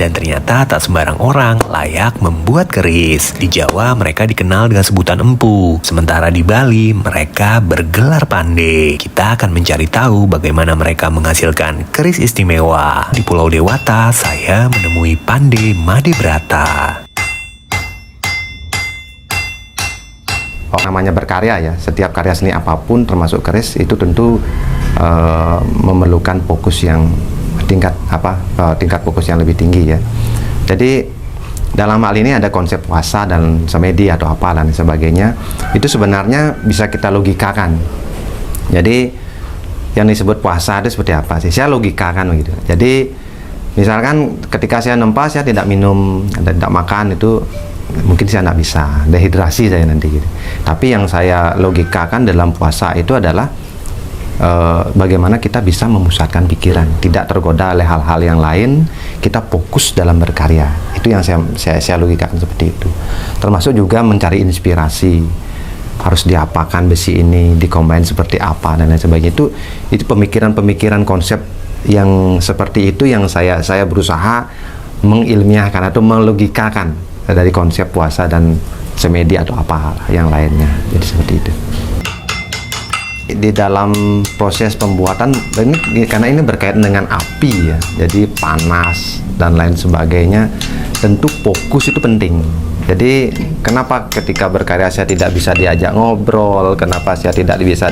Dan ternyata tak sembarang orang layak membuat keris. Di Jawa mereka dikenal dengan sebutan empu. Sementara di Bali mereka bergelar pande. Kita akan mencari tahu bagaimana mereka menghasilkan keris istimewa. Di Pulau Dewata saya menemui Pande Madebrata. Namanya berkarya ya, setiap karya seni apapun termasuk keris itu tentu memerlukan fokus yang tingkat fokus yang lebih tinggi ya. Jadi dalam hal ini ada konsep puasa dan semedi atau apa dan sebagainya, itu sebenarnya bisa kita logikakan. Jadi yang disebut puasa itu seperti apa sih? Saya logikakan begitu. Jadi misalkan ketika saya nempas, saya tidak minum, tidak makan, itu mungkin saya tidak bisa, dehidrasi saya nanti gitu. Tapi yang saya logikakan dalam puasa itu adalah bagaimana kita bisa memusatkan pikiran, tidak tergoda oleh hal-hal yang lain, kita fokus dalam berkarya. Itu yang saya logikakan seperti itu. Termasuk juga mencari inspirasi, harus diapakan besi ini, dikombin seperti apa dan lain sebagainya. Itu pemikiran-pemikiran konsep yang seperti itu yang saya berusaha mengilmiahkan atau melogikakan dari konsep puasa dan semedi atau apa yang lainnya. Jadi seperti itu. Di dalam proses pembuatan, karena ini berkaitan dengan api ya, jadi panas dan lain sebagainya, tentu fokus itu penting. Jadi kenapa ketika berkarya saya tidak bisa diajak ngobrol, kenapa saya tidak bisa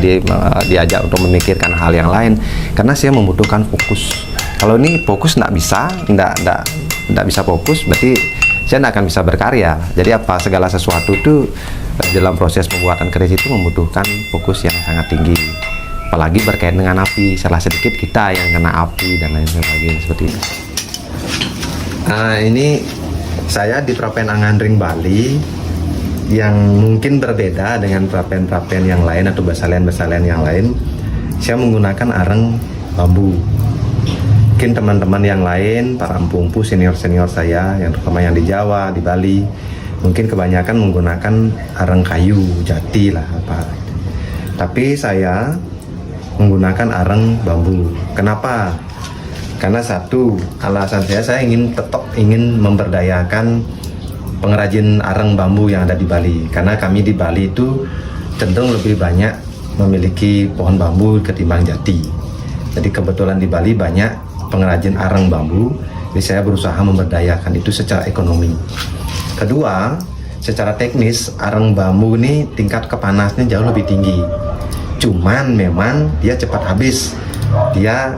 diajak untuk memikirkan hal yang lain, karena saya membutuhkan fokus. Kalau ini fokus nggak bisa fokus, berarti saya tidak akan bisa berkarya. Jadi segala sesuatu itu dalam proses pembuatan keris itu membutuhkan fokus yang sangat tinggi. Apalagi berkaitan dengan api, salah sedikit kita yang kena api dan lain sebagainya seperti itu. Ini saya di Prapen Angandring Bali yang mungkin berbeda dengan prapen-prapen yang lain atau basalian-basalian yang lain. Saya menggunakan areng bambu. Mungkin teman-teman yang lain, para empu-empu senior-senior saya, yang terutama yang di Jawa, di Bali, mungkin kebanyakan menggunakan areng kayu, jati lah apa. Tapi saya menggunakan areng bambu. Kenapa? Karena satu, alasan saya ingin memberdayakan pengrajin areng bambu yang ada di Bali. Karena kami di Bali itu cenderung lebih banyak memiliki pohon bambu ketimbang jati. Jadi kebetulan di Bali banyak pengrajin areng bambu, jadi saya berusaha memberdayakan itu secara ekonomi. Kedua, secara teknis areng bambu ini tingkat kepanasnya jauh lebih tinggi. Cuman memang dia cepat habis. Dia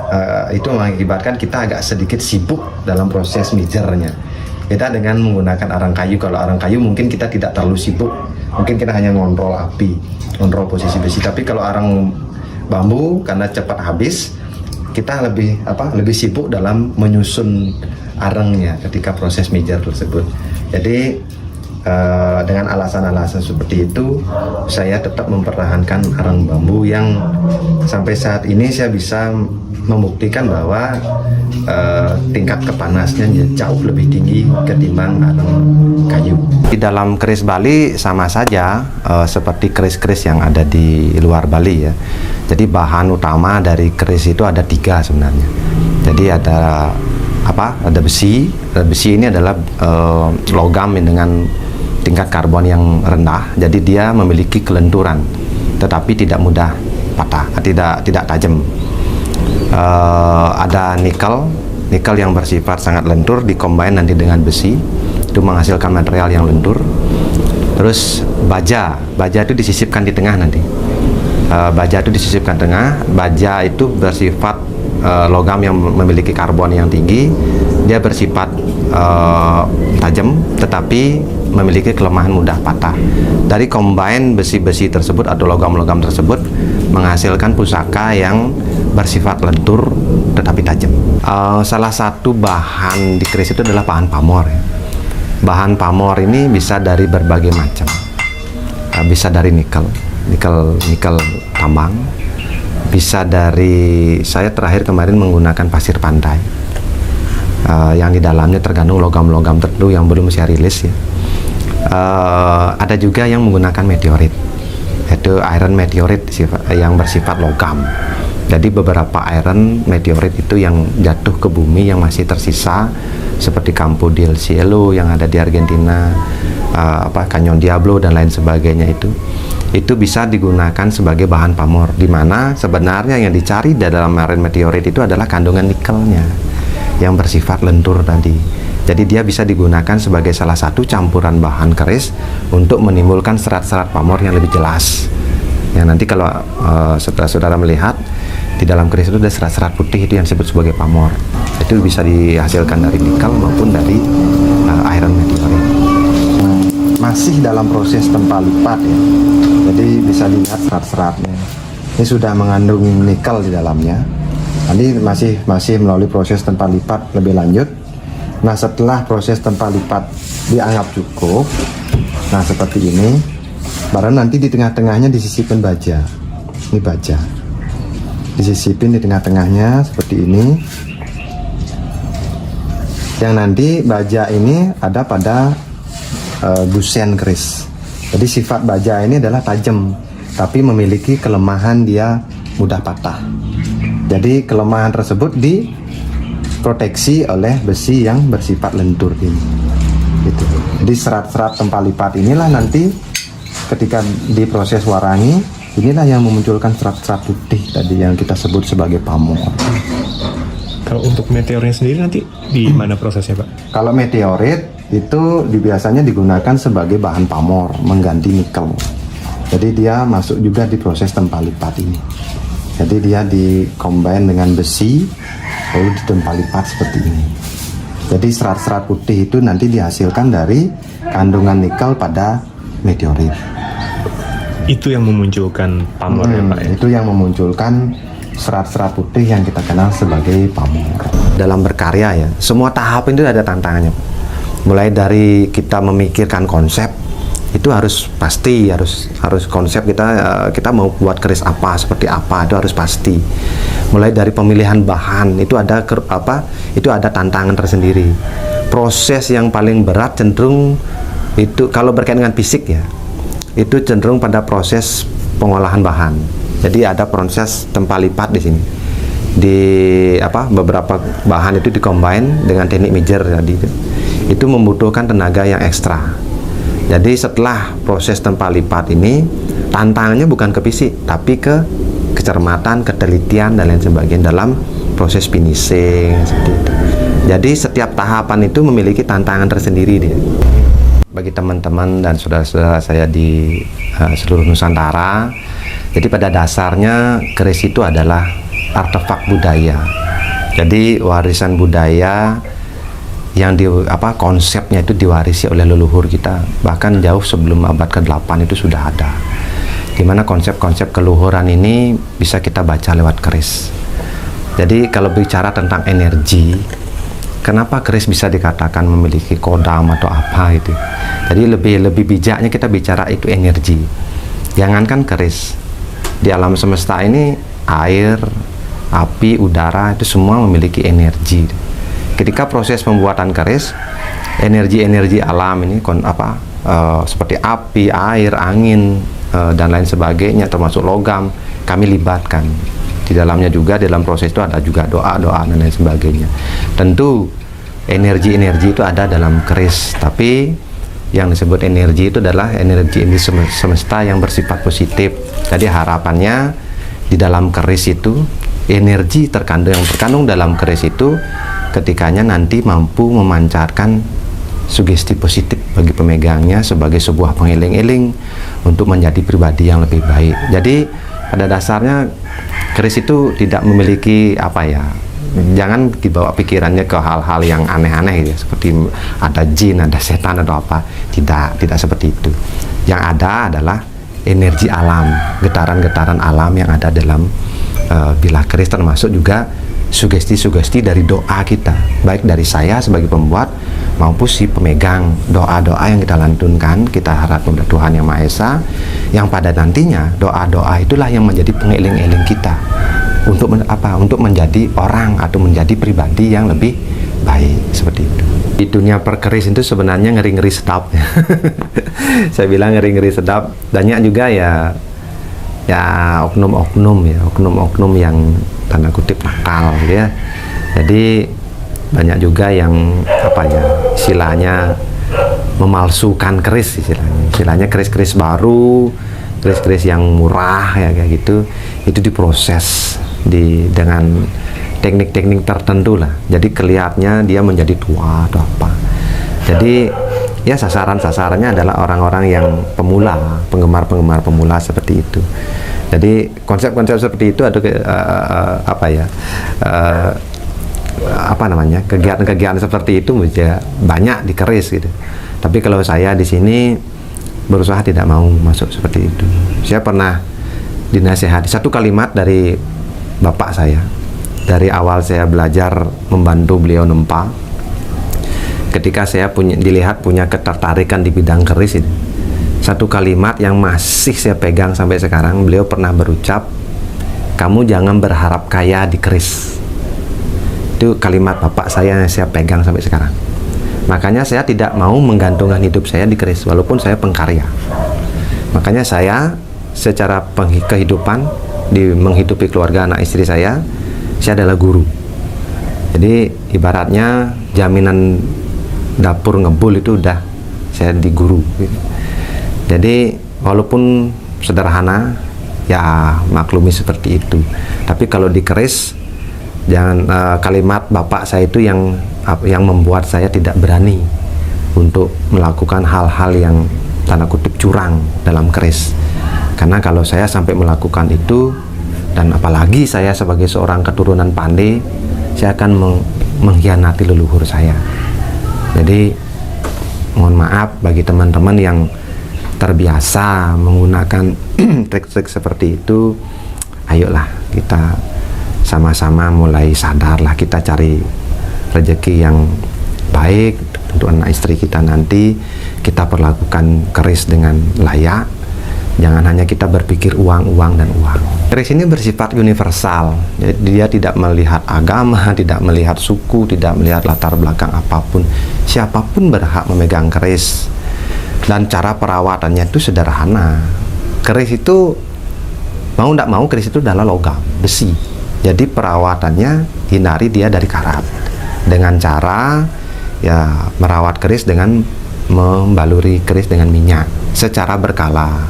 itu mengakibatkan kita agak sedikit sibuk dalam proses mijernya. Beda dengan menggunakan areng kayu. Kalau areng kayu mungkin kita tidak terlalu sibuk, mungkin kita hanya ngontrol api, ngontrol posisi besi. Tapi kalau areng bambu karena cepat habis, kita lebih sibuk dalam menyusun arengnya ketika proses mijer tersebut. Jadi dengan alasan-alasan seperti itu, saya tetap mempertahankan areng bambu yang sampai saat ini saya bisa membuktikan bahwa tingkat kepanasnya jauh lebih tinggi ketimbang areng kayu. Di dalam keris Bali sama saja seperti keris-keris yang ada di luar Bali ya. Jadi bahan utama dari keris itu ada 3 sebenarnya. Jadi ada besi. Besi ini adalah logam dengan tingkat karbon yang rendah. Jadi dia memiliki kelenturan, tetapi tidak mudah patah, tidak tajam. Ada nikel yang bersifat sangat lentur, dikombin nanti dengan besi, itu menghasilkan material yang lentur. Terus baja itu disisipkan di tengah nanti. Baja itu disisipkan tengah. Baja itu bersifat logam yang memiliki karbon yang tinggi. Dia bersifat tajam, tetapi memiliki kelemahan mudah patah. Dari combine besi-besi tersebut atau logam-logam tersebut menghasilkan pusaka yang bersifat lentur tetapi tajam. Salah satu bahan di keris itu adalah bahan pamor. Bahan pamor ini bisa dari berbagai macam. Bisa dari nikel tambang. Bisa dari, saya terakhir kemarin menggunakan pasir pantai. Yang di dalamnya tergandung logam-logam tertentu yang belum saya rilis ya. Ada juga yang menggunakan meteorit, yaitu iron meteorit yang bersifat logam. Jadi beberapa iron meteorit itu yang jatuh ke bumi yang masih tersisa seperti Campo del Cielo yang ada di Argentina, Canyon Diablo dan lain sebagainya itu bisa digunakan sebagai bahan pamor, di mana sebenarnya yang dicari di dalam iron meteorit itu adalah kandungan nikelnya yang bersifat lentur tadi. Jadi dia bisa digunakan sebagai salah satu campuran bahan keris untuk menimbulkan serat-serat pamor yang lebih jelas. Yang nanti kalau saudara melihat di dalam keris itu ada serat-serat putih itu yang disebut sebagai pamor. Itu bisa dihasilkan dari nikel maupun dari iron meteorit. Masih dalam proses tempa lipat ya. Jadi bisa dilihat serat-seratnya. Ini sudah mengandung nikel di dalamnya. Nanti masih melalui proses tempa lipat lebih lanjut. Nah, setelah proses tempa lipat dianggap cukup, nah seperti ini, baru nanti di tengah-tengahnya disisipin baja. Ini baja. Disisipin di tengah-tengahnya seperti ini. Yang nanti baja ini ada pada busen keris. Jadi sifat baja ini adalah tajam, tapi memiliki kelemahan dia mudah patah. Jadi kelemahan tersebut diproteksi oleh besi yang bersifat lentur ini. Gitu. Jadi serat-serat tempa lipat inilah nanti ketika diproses warangi, inilah yang memunculkan serat-serat putih tadi yang kita sebut sebagai pamor. Kalau untuk meteornya sendiri nanti di mana prosesnya, Pak? Kalau meteorit itu biasanya digunakan sebagai bahan pamor, mengganti nikel. Jadi dia masuk juga di proses tempa lipat ini. Jadi dia di-combine dengan besi, lalu ditempa lipat seperti ini. Jadi serat-serat putih itu nanti dihasilkan dari kandungan nikel pada meteorit. Itu yang memunculkan pamor ya, Pak? Itu yang memunculkan serat-serat putih yang kita kenal sebagai pamor. Dalam berkarya ya, semua tahap itu ada tantangannya. Mulai dari kita memikirkan konsep, itu harus pasti, harus konsep kita mau buat keris apa, seperti apa, itu harus pasti. Mulai dari pemilihan bahan itu ada tantangan tersendiri. Proses yang paling berat cenderung itu kalau berkaitan dengan fisik ya, itu cenderung pada proses pengolahan bahan. Jadi ada proses tempa lipat di sini. Beberapa bahan itu dikombine dengan teknik mejer tadi. Itu membutuhkan tenaga yang ekstra. Jadi setelah proses tempa lipat ini, tantangannya bukan ke fisik, tapi ke kecermatan, ketelitian dan lain sebagainya dalam proses finishing seperti itu. Jadi setiap tahapan itu memiliki tantangan tersendiri dia. Bagi teman-teman dan saudara-saudara saya di seluruh Nusantara, jadi pada dasarnya keris itu adalah artefak budaya. Jadi warisan budaya yang konsepnya itu diwarisi oleh leluhur kita, bahkan jauh sebelum abad ke-8 itu sudah ada, dimana konsep-konsep keluhuran ini bisa kita baca lewat keris. Jadi kalau bicara tentang energi, kenapa keris bisa dikatakan memiliki kodam atau apa itu, jadi lebih bijaknya kita bicara itu energi. Jangankan keris, di alam semesta ini air, api, udara itu semua memiliki energi. Ketika proses pembuatan keris, energi-energi alam ini seperti api, air, angin dan lain sebagainya, termasuk logam, kami libatkan di dalamnya juga. Dalam proses itu ada juga doa-doa dan lain sebagainya. Tentu energi-energi itu ada dalam keris, tapi yang disebut energi itu adalah energi semesta yang bersifat positif. Jadi harapannya di dalam keris itu, energi yang terkandung dalam keris itu ketikanya nanti mampu memancarkan sugesti positif bagi pemegangnya sebagai sebuah pengiling-iling untuk menjadi pribadi yang lebih baik. Jadi pada dasarnya keris itu tidak memiliki jangan dibawa pikirannya ke hal-hal yang aneh-aneh ya, seperti ada jin, ada setan atau apa. Tidak seperti itu. Yang ada adalah energi alam, getaran-getaran alam yang ada dalam bilah keris, termasuk juga sugesti-sugesti dari doa kita, baik dari saya sebagai pembuat maupun si pemegang. Doa-doa yang kita lantunkan, kita harap kepada Tuhan Yang Maha Esa, yang pada nantinya doa-doa itulah yang menjadi pengiling-iling kita untuk menjadi orang atau menjadi pribadi yang lebih baik, seperti itu. Di dunia perkeris itu sebenarnya ngeri-ngeri sedap. Saya bilang ngeri-ngeri sedap. Banyak juga ya ya oknum-oknum yang tanda kutip nakal gitu ya. Jadi banyak juga yang istilahnya memalsukan keris, istilahnya keris-keris baru, keris-keris yang murah ya kayak gitu, itu diproses dengan teknik-teknik tertentu lah. Jadi kelihatannya dia menjadi tua atau apa. Jadi ya sasarannya adalah orang-orang yang pemula, penggemar pemula seperti itu. Jadi konsep-konsep seperti itu ada kegiatan-kegiatan seperti itu banyak di keris gitu. Tapi kalau saya di sini berusaha tidak mau masuk seperti itu. Saya pernah dinasehati satu kalimat dari bapak saya. Dari awal saya belajar membantu beliau nempa, ketika saya dilihat punya ketertarikan di bidang keris ini, satu kalimat yang masih saya pegang sampai sekarang. Beliau pernah berucap, kamu jangan berharap kaya di keris. Itu kalimat bapak saya yang saya pegang sampai sekarang. Makanya saya tidak mau menggantungkan hidup saya di keris walaupun saya pengkarya. Makanya saya secara kehidupan menghidupi keluarga anak istri saya adalah guru. Jadi ibaratnya jaminan dapur ngebul itu udah saya di guru gitu. Jadi walaupun sederhana ya maklumi seperti itu. Tapi kalau di keris jangan kalimat bapak saya itu yang membuat saya tidak berani untuk melakukan hal-hal yang tanda kutip curang dalam keris. Karena kalau saya sampai melakukan itu, dan apalagi saya sebagai seorang keturunan pandai, saya akan mengkhianati leluhur saya. Jadi mohon maaf bagi teman-teman yang terbiasa menggunakan trik-trik seperti itu, ayolah kita sama-sama mulai sadarlah, kita cari rezeki yang baik untuk anak istri kita nanti. Kita perlakukan keris dengan layak, jangan hanya kita berpikir uang. Keris ini bersifat universal, jadi dia tidak melihat agama, tidak melihat suku, tidak melihat latar belakang apapun. Siapapun berhak memegang keris, dan cara perawatannya itu sederhana. Keris itu mau tidak mau, keris itu adalah logam, besi. Jadi perawatannya hindari dia dari karat dengan cara ya merawat keris dengan membaluri keris dengan minyak secara berkala.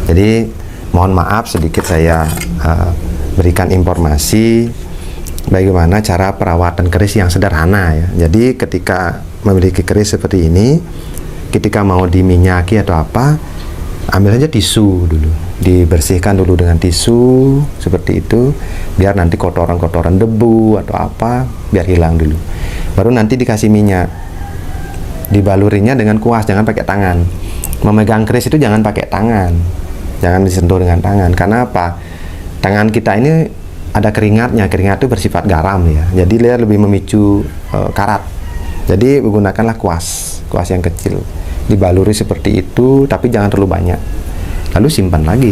Jadi mohon maaf sedikit saya berikan informasi bagaimana cara perawatan keris yang sederhana ya. Jadi ketika memiliki keris seperti ini, ketika mau diminyaki atau apa, ambil aja tisu dulu, dibersihkan dulu dengan tisu seperti itu, biar nanti kotoran-kotoran debu atau apa biar hilang dulu. Baru nanti dikasih minyak, dibalurinya dengan kuas, jangan pakai tangan. Memegang keris itu jangan pakai tangan, jangan disentuh dengan tangan. Karena apa? Tangan kita ini ada keringatnya, keringat itu bersifat garam ya, jadi dia lebih memicu karat. Jadi gunakanlah kuas yang kecil, dibaluri seperti itu, tapi jangan terlalu banyak. Lalu simpan lagi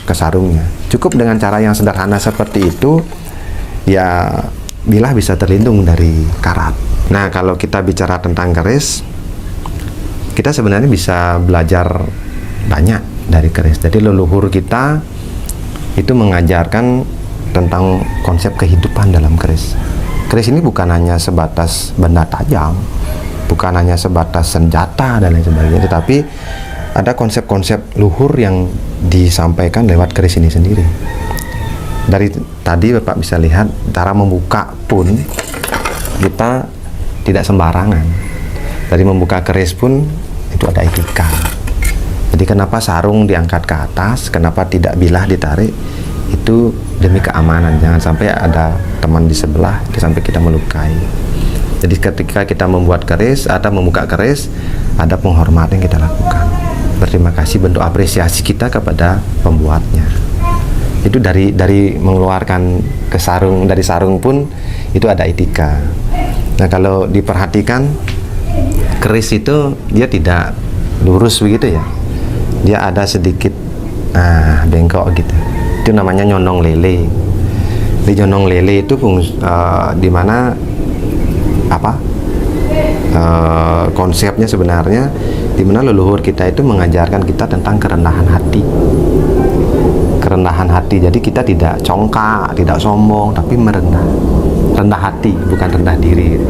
ke sarungnya. Cukup dengan cara yang sederhana seperti itu, ya bilah bisa terlindung dari karat. Nah, kalau kita bicara tentang keris, kita sebenarnya bisa belajar banyak dari keris. Jadi leluhur kita itu mengajarkan tentang konsep kehidupan dalam keris. Keris ini bukan hanya sebatas benda tajam, bukan hanya sebatas senjata dan lain sebagainya, tetapi ada konsep-konsep luhur yang disampaikan lewat keris ini sendiri. Dari tadi Bapak bisa lihat cara membuka pun kita tidak sembarangan. Dari membuka keris pun itu ada etika. Jadi kenapa sarung diangkat ke atas, kenapa tidak bilah ditarik, itu demi keamanan. Jangan sampai ada teman di sebelah sampai kita melukai. Jadi ketika kita membuat keris atau membuka keris, ada penghormatan yang kita lakukan. Berterima kasih, bentuk apresiasi kita kepada pembuatnya. Itu dari mengeluarkan ke sarung, dari sarung pun itu ada etika. Nah, kalau diperhatikan keris itu dia tidak lurus begitu ya. Dia ada sedikit bengkok gitu. Itu namanya nyondong lele. Di nyondong lele itu di mana konsepnya sebenarnya di mana leluhur kita itu mengajarkan kita tentang kerendahan hati. kerendahan hati. Jadi kita tidak congkak, tidak sombong, tapi rendah hati, bukan rendah diri.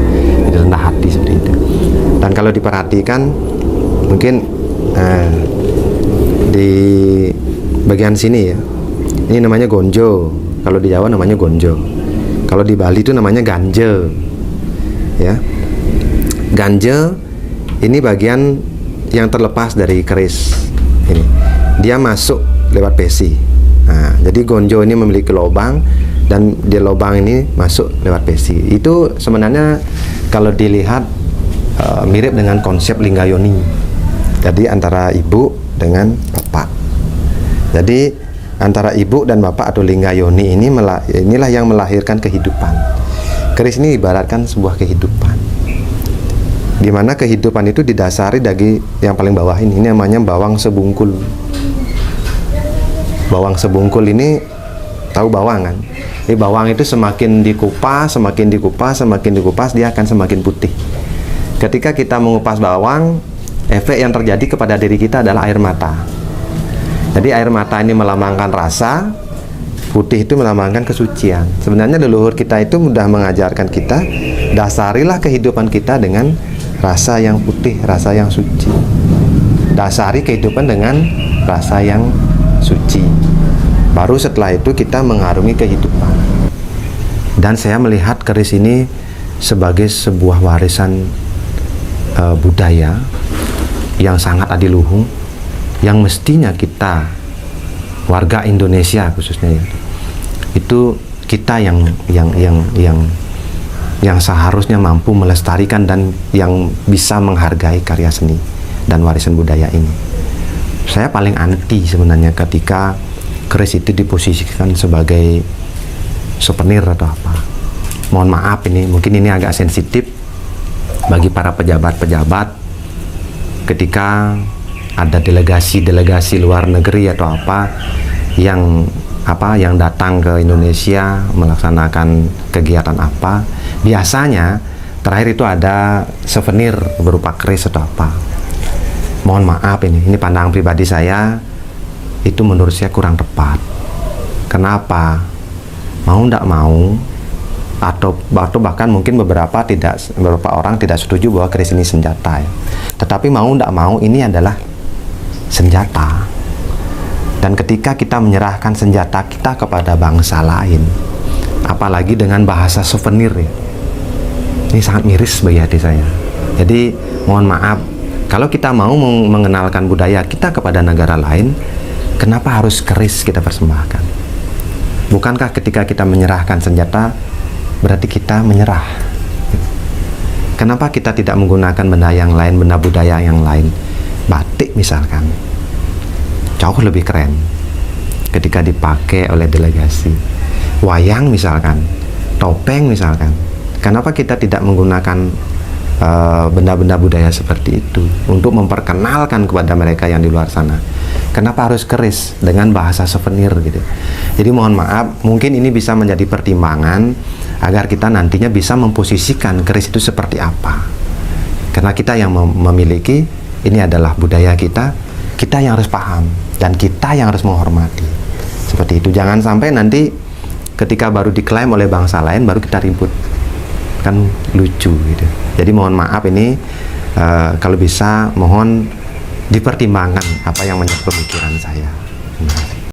Jadi rendah hati seperti itu. Dan kalau diperhatikan mungkin di bagian sini ya, ini namanya gonjo. Kalau di Jawa namanya gonjo. Kalau di Bali itu namanya ganje. Ya, ganje ini bagian yang terlepas dari keris. Ini dia masuk lewat pesi. Nah, jadi gonjo ini memiliki lubang dan di lubang ini masuk lewat pesi. Itu sebenarnya kalau dilihat mirip dengan konsep Linggayoni. Jadi antara ibu dengan bapak. Jadi antara ibu dan bapak atau Linggayoni inilah yang melahirkan kehidupan. Keris ini ibaratkan sebuah kehidupan, di mana kehidupan itu didasari dari yang paling bawah ini namanya bawang sebungkul. Bawang sebungkul ini, tahu bawang kan? Ini bawang itu semakin dikupas dia akan semakin putih. Ketika kita mengupas bawang, efek yang terjadi kepada diri kita adalah air mata. Jadi air mata ini melambangkan rasa, putih itu melambangkan kesucian. Sebenarnya leluhur kita itu sudah mengajarkan kita, dasarilah kehidupan kita dengan rasa yang putih, rasa yang suci. Dasari kehidupan dengan rasa yang suci. Baru setelah itu kita mengarungi kehidupan. Dan saya melihat keris ini sebagai sebuah warisan budaya yang sangat adiluhung, yang mestinya kita warga Indonesia khususnya ya, itu kita yang seharusnya mampu melestarikan dan yang bisa menghargai karya seni dan warisan budaya ini. Saya paling anti sebenarnya ketika keris itu diposisikan sebagai souvenir atau apa. Mohon maaf, ini mungkin ini agak sensitif bagi para pejabat-pejabat ketika ada delegasi luar negeri atau apa yang datang ke Indonesia melaksanakan kegiatan apa, biasanya terakhir itu ada souvenir berupa keris atau apa. Mohon maaf, ini pandangan pribadi saya, itu menurut saya kurang tepat. Kenapa? Mau ndak mau, atau bahkan mungkin beberapa orang tidak setuju bahwa keris ini senjata ya. Tetapi mau ndak mau ini adalah senjata. Dan ketika kita menyerahkan senjata kita kepada bangsa lain, apalagi dengan bahasa souvenir ya, ini sangat miris bagi hati saya. Jadi mohon maaf, kalau kita mau mengenalkan budaya kita kepada negara lain, kenapa harus keris kita persembahkan? Bukankah ketika kita menyerahkan senjata berarti kita menyerah? Kenapa kita tidak menggunakan benda yang lain, benda budaya yang lain? Batik misalkan, jauh lebih keren ketika dipakai oleh delegasi. Wayang misalkan, topeng misalkan. Kenapa kita tidak menggunakan benda-benda budaya seperti itu untuk memperkenalkan kepada mereka yang di luar sana? Kenapa harus keris dengan bahasa souvenir gitu? Jadi mohon maaf, mungkin ini bisa menjadi pertimbangan agar kita nantinya bisa memposisikan keris itu seperti apa. Karena kita yang memiliki, ini adalah budaya kita yang harus paham dan kita yang harus menghormati. Seperti itu. Jangan sampai nanti ketika baru diklaim oleh bangsa lain baru kita ribut. Kan lucu gitu. Jadi mohon maaf, ini kalau bisa mohon dipertimbangkan apa yang menjadi pemikiran saya.